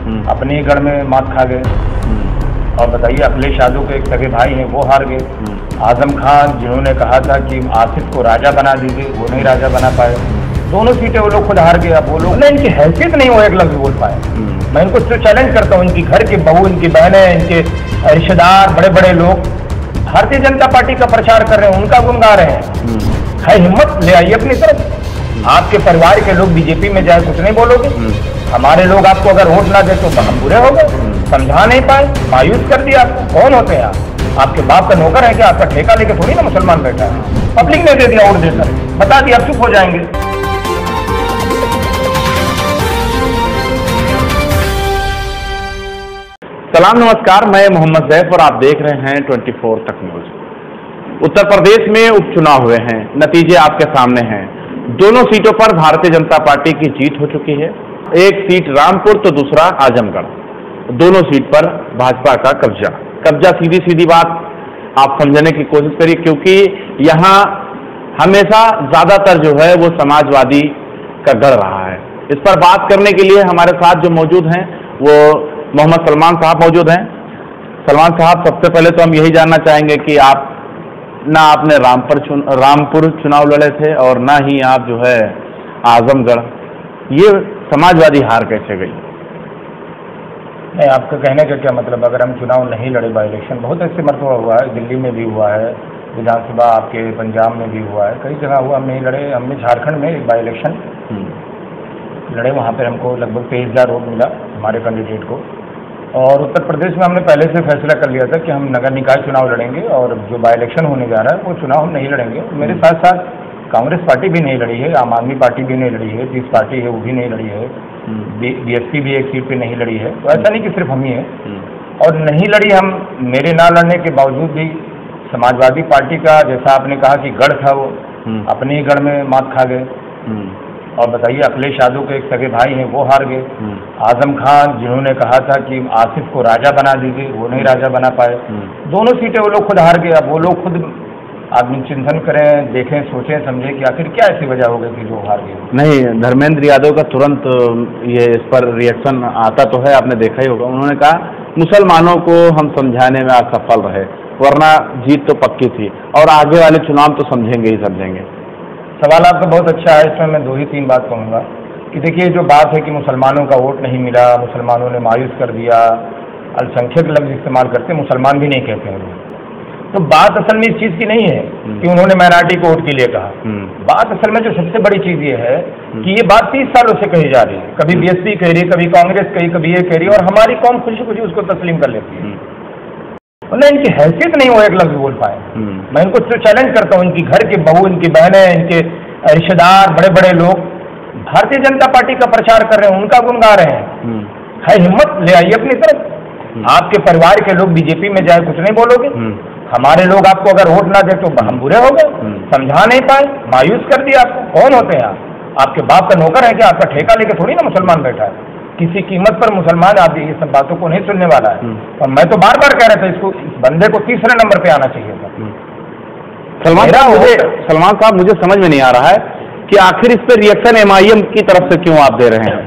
अपने ही गढ़ में मात खा गए। और बताइए, अखिलेश यादव के एक सगे भाई हैं, वो हार गए। आजम खान जिन्होंने कहा था कि आसिफ को राजा बना दीजिए, वो नहीं राजा बना पाए। दोनों सीटें वो लोग खुद हार गए। अब वो लोग ना, इनकी हैसियत नहीं, वो एक लफ्ज बोल पाए। मैं इनको तो चैलेंज करता हूँ, इनकी घर की बहू, इनकी बहनें, इनके रिश्तेदार, बड़े बड़े लोग भारतीय जनता पार्टी का प्रचार कर रहे हैं, उनका गुण गा रहे हैं। है हिम्मत, ले आइए अपनी तरफ। आपके परिवार के लोग बीजेपी में जाए, कुछ नहीं बोलोगे। हमारे लोग आपको अगर वोट ना दे तो हम बुरे हो गए, समझा नहीं पाए, मायूस कर दिया आपको। कौन होते हैं आप? आपके बाप का नौकर है क्या? आपका ठेका लेके थोड़ी ना मुसलमान बैठा है। पब्लिक ने दे दिया वोट देकर, बता दिया, आप चुप हो जाएंगे। सलाम, नमस्कार, मैं मोहम्मद जैफ और आप देख रहे हैं 24 तक न्यूज। उत्तर प्रदेश में उपचुनाव हुए हैं, नतीजे आपके सामने हैं। दोनों सीटों पर भारतीय जनता पार्टी की जीत हो चुकी है। एक सीट रामपुर तो दूसरा आजमगढ़। दोनों सीट पर भाजपा का कब्जा। सीधी सीधी बात आप समझने की कोशिश करिए, क्योंकि यहाँ हमेशा ज्यादातर जो है वो समाजवादी का गढ़ रहा है। इस पर बात करने के लिए हमारे साथ जो मौजूद हैं वो मोहम्मद सलमान साहब मौजूद हैं। सलमान साहब, सबसे पहले तो हम यही जानना चाहेंगे कि आप ना आपने रामपुर चुनाव लड़े थे और ना ही आप जो है आजमगढ़, ये समाजवादी हार कैसे गई? नहीं, आपका कहने का क्या मतलब? अगर हम चुनाव नहीं लड़े, बाई इलेक्शन बहुत ऐसे मरतबा हुआ है, दिल्ली में भी हुआ है, विधानसभा आपके पंजाब में भी हुआ है, कई जगह हुआ, हम नहीं लड़े। हमने झारखंड में एक बाई इलेक्शन लड़े, वहाँ पर हमको लगभग 23,000 वोट मिला हमारे कैंडिडेट को। और उत्तर प्रदेश में हमने पहले से फैसला कर लिया था कि हम नगर निकाय चुनाव लड़ेंगे और जो बाई इलेक्शन होने जा रहा है वो चुनाव हम नहीं लड़ेंगे। मेरे साथ साथ कांग्रेस पार्टी भी नहीं लड़ी है, आम आदमी पार्टी भी नहीं लड़ी है, पीस पार्टी है वो भी नहीं लड़ी है, बीएसपी भी एक सीट पे नहीं लड़ी है। तो ऐसा नहीं कि सिर्फ हम ही है। और नहीं लड़ी हम, मेरे ना लड़ने के बावजूद भी समाजवादी पार्टी का, जैसा आपने कहा कि गढ़ था, वो अपने ही गढ़ में मात खा गए। और बताइए, अखिलेश यादव के एक सगे भाई हैं, वो हार गए। आजम खान जिन्होंने कहा था कि आसिफ को राजा बना दीजिए, वो नहीं राजा बना पाए। दोनों सीटें वो लोग खुद हार गए। अब वो लोग खुद आदमी चिंतन करें, देखें, सोचें, समझें कि आखिर क्या ऐसी वजह हो गई कि जो हार गए। नहीं, धर्मेंद्र यादव का तुरंत ये इस पर रिएक्शन आता तो है, आपने देखा ही होगा। उन्होंने कहा मुसलमानों को हम समझाने में असफल रहे, वरना जीत तो पक्की थी और आगे वाले चुनाव तो समझेंगे ही समझेंगे। सवाल आपका बहुत अच्छा है। इसमें मैं 2 ही 3 बात कहूँगा कि देखिए, जो बात है कि मुसलमानों का वोट नहीं मिला, मुसलमानों ने मायूस कर दिया, अल्पसंख्यक लफ्ज इस्तेमाल करते, मुसलमान भी नहीं कहते हैं लोग। तो बात असल में इस चीज़ की नहीं है कि उन्होंने माइनॉरिटी को वोट के लिए कहा। बात असल में जो सबसे बड़ी चीज़ ये है कि ये बात 30 सालों से कही जा रही है। कभी बीएसपी कह रही है, कभी कांग्रेस कही, कभी ये कह रही है, और हमारी कौम खुशी खुशी उसको तस्लीम कर लेती है। उन्हें इनकी हैसियत नहीं, वो एक लफ्ज बोल पाए। मैं इनको तो चैलेंज करता हूँ, इनकी घर की बहू, इनकी बहनें, इनके रिश्तेदार, बड़े बड़े लोग भारतीय जनता पार्टी का प्रचार कर रहे हैं, उनका गुण गा रहे हैं। है हिम्मत, ले आइए अपनी तरफ। आपके परिवार के लोग बीजेपी में जाए, कुछ नहीं बोलोगे। हमारे लोग आपको अगर वोट ना दे तो हम बुरे हो गए, समझा नहीं पाए, मायूस कर दिया आपको। कौन होते हैं आप? आपके बाप का नौकर है क्या? आपका ठेका लेके थोड़ी ना मुसलमान बैठा है। किसी कीमत पर मुसलमान आप ये सब बातों को नहीं सुनने वाला है। और मैं तो बार बार कह रहा था, इसको, इस बंदे को 3रे नंबर पे आना चाहिए था। सलमान साहब, मुझे समझ में नहीं आ रहा है कि आखिर इस पर रिएक्शन एमआईएम की तरफ से क्यों आप दे रहे हैं?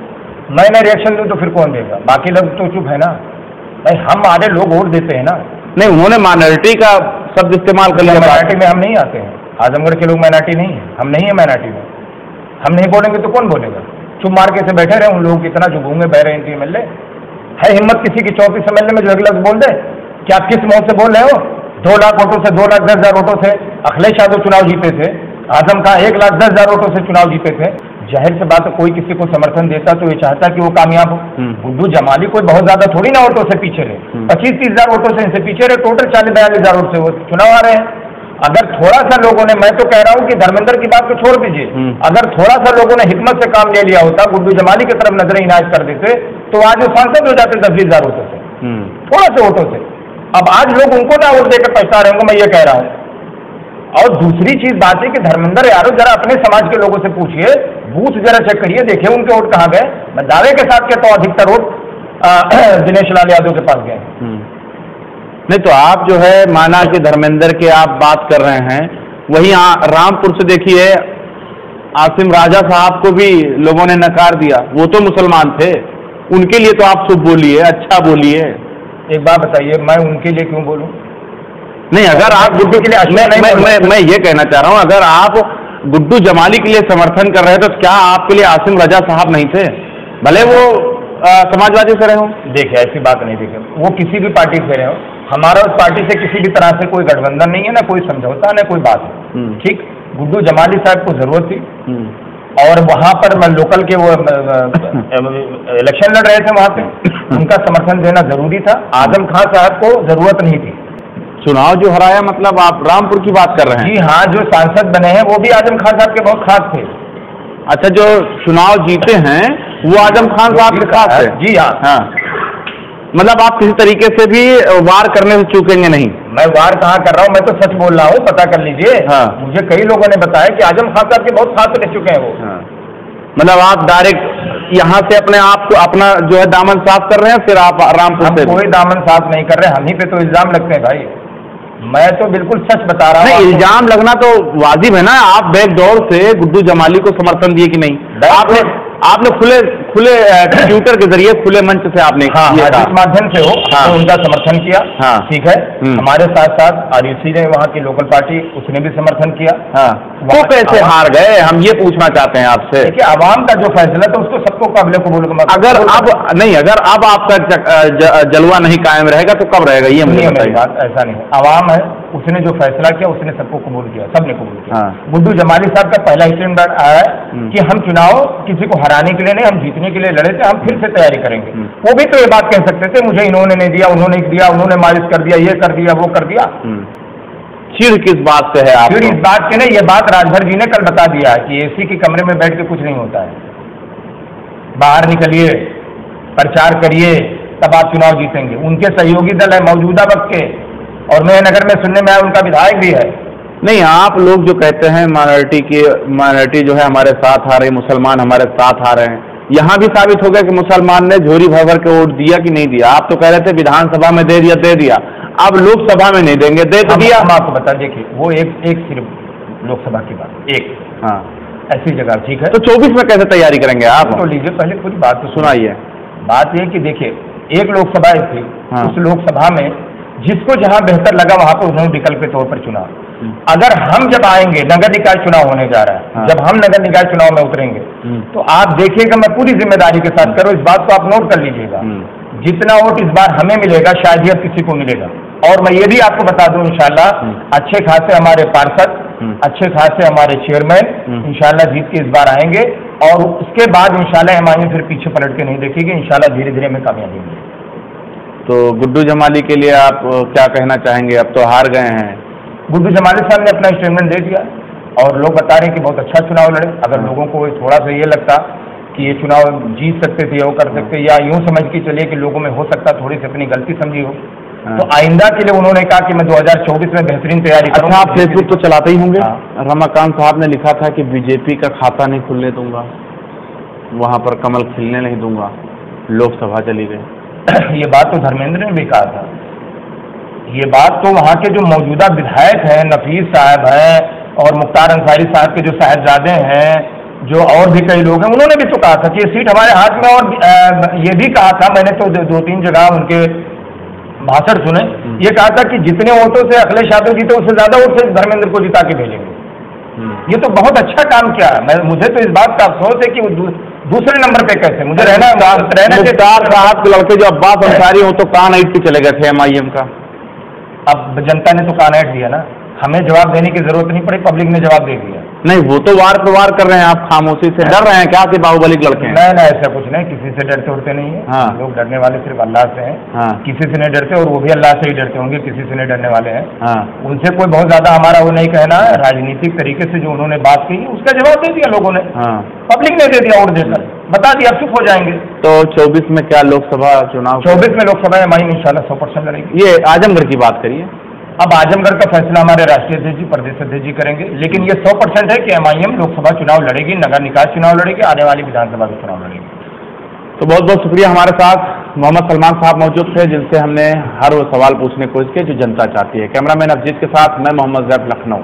मैं ना रिएक्शन दूं तो फिर कौन देगा? बाकी लोग तो चुप है ना भाई, हम आधे लोग वोट देते हैं ना। नहीं, उन्होंने माइनॉरिटी का शब्द इस्तेमाल कर लिया। माइनॉरिटी में हम नहीं आते हैं, आजमगढ़ के लोग माइनॉरिटी नहीं है, हम नहीं है माइनॉरिटी में। हम नहीं बोलेंगे तो कौन बोलेगा? चुप मार के से बैठे रहे उन लोग, कितना जो घूमे बह रहे हैं एमएलए। है हिम्मत किसी की 34 एमएलए में जो अगला बोल दे कि आप किस मौत से बोल रहे हो? 2 लाख वोटों से, 2,10,000 वोटों से अखिलेश यादव चुनाव जीते थे। आजम खान 1,10,000 वोटों से चुनाव जीते थे। जाहिर से बात है, कोई किसी को समर्थन देता तो ये चाहता कि वो कामयाब हो। गुड्डू जमाली कोई बहुत ज्यादा थोड़ी ना वोटों से पीछे रहे, 25-30,000 वोटों से इनसे पीछे रहे। टोटल 40-42,000 वोट से वो चुनाव आ रहे हैं। अगर थोड़ा सा लोगों ने, मैं तो कह रहा हूँ कि धर्मेंद्र की बात को छोड़ दीजिए, अगर थोड़ा सा लोगों ने हिकमत से काम ले लिया होता, गुड्डू जमाली की तरफ नजर इनायत कर देते, तो आज वो सांसद हो जाते 10-20,000 वोटों से, थोड़ा से वोटों से। अब आज लोग उनको ना वोट देकर पछता रहे होंगे, मैं ये कह रहा हूँ। और दूसरी चीज बात है कि धर्मेंद्र यादव, जरा अपने समाज के लोगों से पूछिए, बूथ जरा चेक करिए, देखिए उनके वोट कहाँ गए। मैं दावे के साथ कहता हूँ अधिकतर वोट दिनेश लाल यादव के पास गए। नहीं तो आप जो है, माना कि धर्मेंद्र के आप बात कर रहे हैं, वहीं रामपुर से देखिए आसिम राजा साहब को भी लोगों ने नकार दिया, वो तो मुसलमान थे। उनके लिए तो आप शुभ बोलिए, अच्छा बोलिए। एक बात बताइए, मैं उनके लिए क्यों बोलूं? नहीं, अगर आप गुड्डू के लिए, मैं ये कहना चाह रहा हूँ, अगर आप गुड्डू जमाली के लिए समर्थन कर रहे हैं तो क्या आपके लिए आसिम रजा साहब नहीं थे, भले वो समाजवादी से रहे हो? देखिए ऐसी बात नहीं, देखिए वो किसी भी पार्टी से रहे हो, हमारा उस पार्टी से किसी भी तरह से कोई गठबंधन नहीं है, ना कोई समझौता, ना कोई बात है। ठीक, गुड्डू जमाली साहब को जरूरत थी और वहां पर लोकल के वो इलेक्शन लड़ रहे थे, वहां पे उनका समर्थन देना जरूरी था। आजम खान साहब को जरूरत नहीं थी। चुनाव जो हराया, मतलब आप रामपुर की बात कर रहे हैं? जी हाँ, जो सांसद बने हैं वो भी आजम खान साहब के बहुत खास थे। अच्छा, जो चुनाव जीते हैं वो आजम खान साहब के खास है? जी हाँ। हाँ, मतलब आप किसी तरीके से भी वार करने से चूकेंगे नहीं? मैं वार कहाँ कर रहा हूँ, मैं तो सच बोल रहा हूँ, पता कर लीजिए। हाँ। मुझे कई लोगों ने बताया कि आजम खान साहब के बहुत खास रह चुके हैं वो। हाँ। मतलब आप डायरेक्ट यहाँ से अपने आप को, अपना जो है दामन साफ कर रहे हैं, फिर आप रामपुर से? कोई दामन साफ नहीं कर रहे, हम ही पे तो इल्जाम लगते हैं भाई। मैं तो बिल्कुल सच बता रहा हूँ। नहीं, इल्जाम लगना तो वाजिब है ना। आप बैकडोर से गुड्डू जमाली को समर्थन दिए कि नहीं? आपने खुले ट्विटर के जरिए, खुले मंच से आपने जिस माध्यम से हो तो उनका समर्थन किया। ठीक है, हमारे साथ साथ आरयूसी ने, वहाँ की लोकल पार्टी, उसने भी समर्थन किया। वो कैसे हार गए, हम ये पूछना चाहते हैं आपसे। देखिए, आवाम का जो फैसला था उसको सबको काबिल कबूल। अगर अब आपका जलवा नहीं कायम रहेगा तो कब रहेगा, ये मुझे बताइए। बात ऐसा नहीं है, आवाम है, उसने जो फैसला किया उसने सबको कबूल किया, सबने कबूल किया। गुड्डू जमाली साहब का पहला स्टेटमेंट आया है कि हम चुनाव किसी को हराने के लिए नहीं, हम जीतने के लिए लड़े थे, हम फिर से तैयारी करेंगे। वो भी तो ये बात कह सकते थे, मुझे इन्होंने नहीं दिया, उन्होंने दिया, उन्होंने मायूस कर दिया, ये कर दिया, वो कर दिया। चिढ़ किस बात से है आप? चिढ़ इस बात के नहीं, ये बात राजभर जी ने कल बता दिया है कि एसी के कमरे में बैठ के कुछ नहीं होता है। बाहर निकलिए, प्रचार करिए, तब आप चुनाव जीतेंगे। उनके सहयोगी दल है मौजूदा वक्त के, और मैं नगर में सुनने में आया उनका विधायक भी है। नहीं, आप लोग जो कहते हैं माइनॉरिटी जो है हमारे साथ आ रही, मुसलमान हमारे साथ आ रहे हैं, यहाँ भी साबित हो गया कि मुसलमान ने झोरी भर भर के वोट दिया कि नहीं दिया। आप तो कह रहे थे विधानसभा में दे दिया, अब लोकसभा में नहीं देंगे, दे तो दिया। हम आपको बता, देखिए वो एक सिर्फ लोकसभा की बात, एक हाँ ऐसी जगह, ठीक है। तो 24 में कैसे तैयारी करेंगे आप? तो लीजिए, पहले पूरी बात तो सुनाइए। बात ये कि देखिए, एक लोकसभा थी, उस लोकसभा में जिसको जहां बेहतर लगा वहां पर उन्होंने विकल्प के तौर पर चुना। अगर हम जब आएंगे, नगर निकाय चुनाव होने जा रहा है, जब हम नगर निकाय चुनाव में उतरेंगे तो आप देखिएगा, मैं पूरी जिम्मेदारी के साथ करूँ, इस बात को आप नोट कर लीजिएगा, जितना वोट इस बार हमें मिलेगा शायद ही अब किसी को मिलेगा। और मैं ये भी आपको बता दूं, इंशाल्लाह अच्छे खासे हमारे पार्षद, अच्छे खासे हमारे चेयरमैन इंशाल्लाह जीत के इस बार आएंगे, और उसके बाद इंशाल्लाह हमारे फिर पीछे पलट के नहीं देखेंगे, इंशाल्लाह धीरे धीरे हमें कामयाबी मिलेगी। तो गुड्डू जमाली के लिए आप क्या कहना चाहेंगे? अब तो हार गए हैं। गुड्डू जमाली साहब ने अपना स्टेटमेंट दे दिया और लोग बता रहे हैं कि बहुत अच्छा चुनाव लड़े। अगर लोगों को थोड़ा सा ये लगता कि ये चुनाव जीत सकते थे, वो कर सकते, या यूं समझ के चलिए कि लोगों में हो सकता थोड़ी सी अपनी गलती समझी हो, तो आइंदा के लिए उन्होंने कहा कि मैं 2024 में बेहतरीन तैयारी करूंगा। आप फेसबुक तो चलाते ही होंगे। रमाकांत साहब ने लिखा था कि बीजेपी का खाता नहीं खुलने दूंगा, वहां पर कमल खिलने नहीं दूंगा, लोकसभा चली गई। ये बात तो धर्मेंद्र ने भी कहा था। ये बात तो वहाँ के जो मौजूदा विधायक हैं, नफीस साहब हैं और मुख्तार अंसारी साहब के जो साहिबजादे हैं, जो और भी कई लोग हैं, उन्होंने भी तो कहा था कि ये सीट हमारे हाथ में। और ये भी कहा था, मैंने तो 2-3 जगह उनके भाषण सुने, ये कहा था कि जितने वोटों से अखिलेश यादव जीते उससे ज्यादा वोट से धर्मेंद्र को जिता के भेजेंगे। ये तो बहुत अच्छा काम किया है। मुझे तो इस बात का अफसोस है कि वो दूसरे नंबर पे कैसे, मुझे रहना मुख्तार साहब के लड़के जो अब्बास अंसारी हो तो कान ऐट पे चले गए थे MIM का। अब जनता ने तो कान ऐट दिया ना, हमें जवाब देने की जरूरत नहीं पड़ी, पब्लिक ने जवाब दे दिया। नहीं, वो तो वार पर वार कर रहे हैं, आप खामोशी से डर रहे हैं क्या कि बाहुबली के लड़के हैं? नहीं, ऐसा कुछ नहीं, किसी से डरते उड़ते नहीं है। लोग डरने वाले सिर्फ अल्लाह से हैं। किसी से नहीं डरते, और वो भी अल्लाह से ही डरते होंगे, किसी से नहीं डरने वाले हैं। उनसे कोई बहुत ज्यादा हमारा वो नहीं कहना है। राजनीतिक तरीके से जो उन्होंने बात कही उसका जवाब दे दिया लोगों ने, पब्लिक ने दे दिया, वोट देकर बता दिया, अब चुप हो जाएंगे। तो 24 में क्या लोकसभा चुनाव? 24 में लोकसभा MIM इंशाल्लाह 100% लड़ेगी। ये आजमगढ़ की बात करिए। अब आजमगढ़ का फैसला हमारे राष्ट्रीय अध्यक्ष जी, प्रदेश अध्यक्ष जी करेंगे, लेकिन ये 100% है कि MIM लोकसभा चुनाव लड़ेगी, नगर निकाय चुनाव लड़ेगी, आने वाली विधानसभा भी चुनाव लड़ेगी। तो बहुत बहुत शुक्रिया। हमारे साथ मोहम्मद सलमान साहब मौजूद थे, जिनसे हमने हर वो सवाल पूछने की कोशिश की जो जनता चाहती है। कैमरामैन अफजीत के साथ मैं मोहम्मद जैफ, लखनऊ।